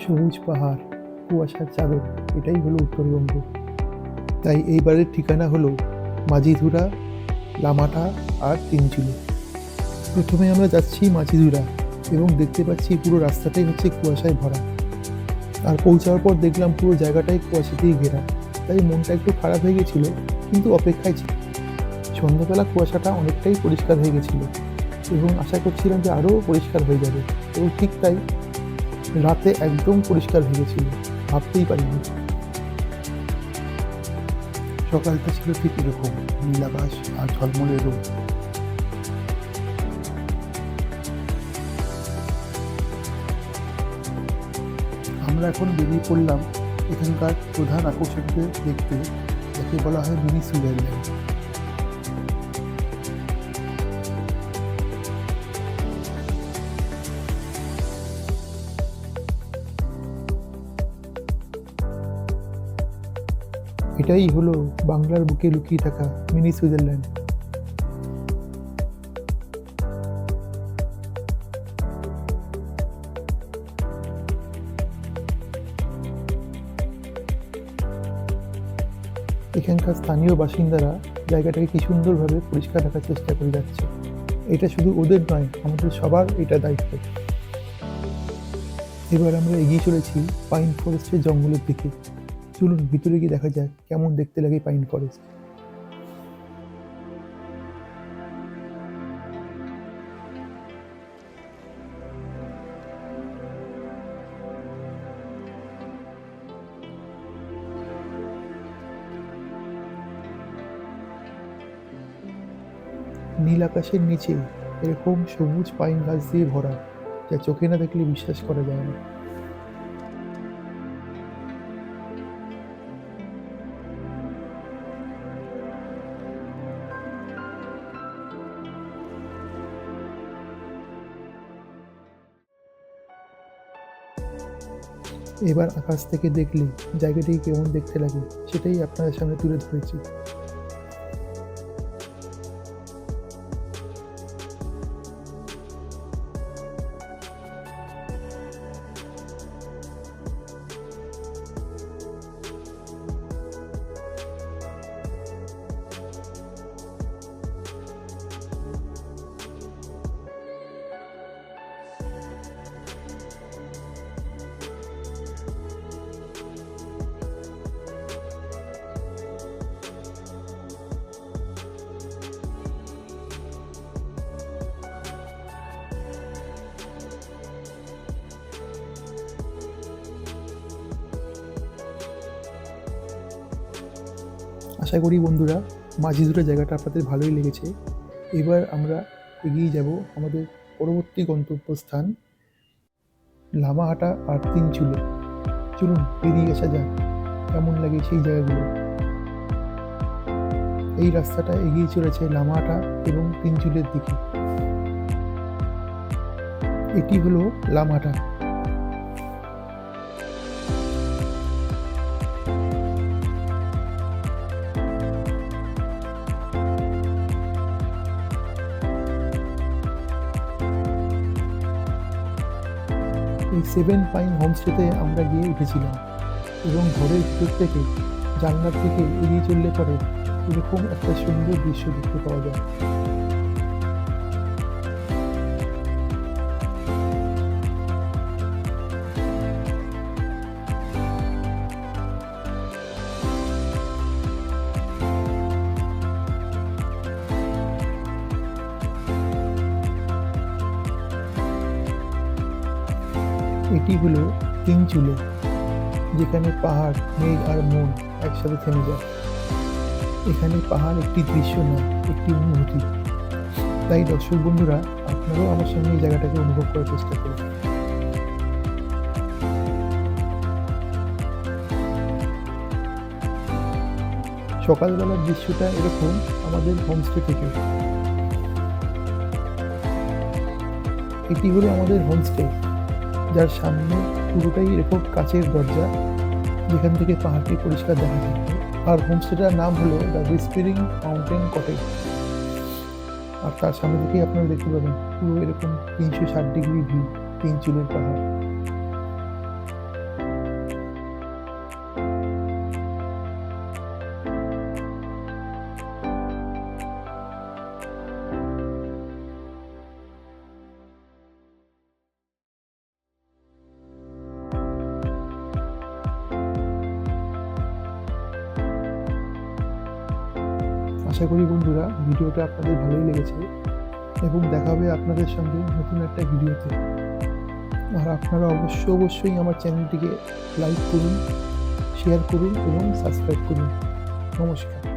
সবুজ পাহাড়, কুয়াশার চাদর, এটাই হলো উত্তরবঙ্গ। তাই এইবারের ঠিকানা হলো মাঝিধুরা, লামাটা আর তিনচুলে। প্রথমে আমরা যাচ্ছি মাঝিধুরা এবং দেখতে পাচ্ছি পুরো রাস্তাটাই হচ্ছে কুয়াশায় ভরা। আর পৌঁছানোর পর দেখলাম পুরো জায়গাটাই কুয়াশাতেই ঘেরা। তাই মনটা একটু খারাপ হয়ে গেছিল, কিন্তু অপেক্ষায় ছিল। সন্ধ্যাবেলা কুয়াশাটা অনেকটাই পরিষ্কার হয়ে গেছিল এবং আশা করছিলাম যে আরও পরিষ্কার হয়ে যাবে, এবং ঠিক তাই, রাতে একদম পরিষ্কার হয়ে গেছিল, ভাবতেই পারিনি। সকালটা ছিল ঠিক এরকম, নীল আকাশ আর ঝলমলে রোদ। আমরা এখন বেরিয়ে পড়লাম এখানকার প্রধান আকর্ষণকে দেখতে, যাকে বলা হয় মিনি সুইজারল্যান্ড। এটাই হলো বাংলার বুকে লুকিয়ে থাকা মিনি সুইজারল্যান্ড। এখানকার স্থানীয় বাসিন্দারা জায়গাটাকে কি সুন্দরভাবে পরিষ্কার রাখার চেষ্টা করে যাচ্ছে। এটা শুধু ওদের নয়, আমাদের সবার এটা দায়িত্ব। এবার আমরা এগিয়ে চলেছি পাইন ফরেস্টের জঙ্গলের দিকে। চলুন ভিতরে গিয়ে দেখা যাক কেমন দেখতে লাগে পাইন ফরেস্ট। নীল আকাশের নিচে এরকম সবুজ পাইন গাছ দিয়ে ভরা, যা চোখে না দেখলে বিশ্বাস করা যায় না। এবার আকাশ থেকে দেখলে জায়গাটি কেমন দেখতে লাগে সেটাই আপনাদের সামনে তুলে ধরেছি। আশা করি বন্ধুরা, মাঝিধুরা জায়গাটা আপনাদের ভালোই লেগেছে। এবার আমরা এগিয়ে যাব আমাদের পরবর্তী গন্তব্যস্থান লামাহাটা আর তিনচুলে। চলুন বেরিয়ে আসা যাক কেমন লাগে সেই জায়গাগুলো। এই রাস্তাটা এগিয়ে চলেছে লামাহাটা এবং তিনচুলের দিকে। এটি হলো লামাহাটা। এই 7 পাইন হোমস্টেতে আমরা গিয়ে উঠেছিলাম, এবং ঘরের ভিতর থেকে জানলার থেকে এগিয়ে চললে পরে এরকম একটা সুন্দর দৃশ্য দেখতে পাওয়া যায়। এটি হলো তিনচুলে, যেখানে পাহাড়, মেঘ আর মন একসাথে থেমে যায়। এখানে পাহাড় একটি দৃশ্য নয়, একটি অনুভূতি। তাই দর্শক বন্ধুরা, আপনারাও আমার সঙ্গে এই জায়গাটাকে অনুভব করার চেষ্টা করুন। সকালবেলার দৃশ্যটা এরকম আমাদের হোমস্টে থেকে। এটি হলো আমাদের হোমস্টে, যার সামনে পুরোটাই এরকম কাচের দরজা, যেখান থেকে পাহাড়টি পরিষ্কার দেখা যায়। আর হোমস্টেটার নাম হলো দ্য হুইসপারিং মাউন্টেন কটেজ। আর তার সামনে থেকেই আপনারা দেখতে পাবেন পুরো এরকম 360 ডিগ্রি ভিউ তিনচুলের পাহাড়। আশা করি বন্ধুরা ভিডিওটা আপনাদের ভালোই লেগেছে এবং দেখা হবে আপনাদের সঙ্গে নতুন একটা ভিডিওতে। আর আপনারা অবশ্যই আমার চ্যানেলটিকে লাইক করুন, শেয়ার করুন এবং সাবস্ক্রাইব করুন। নমস্কার।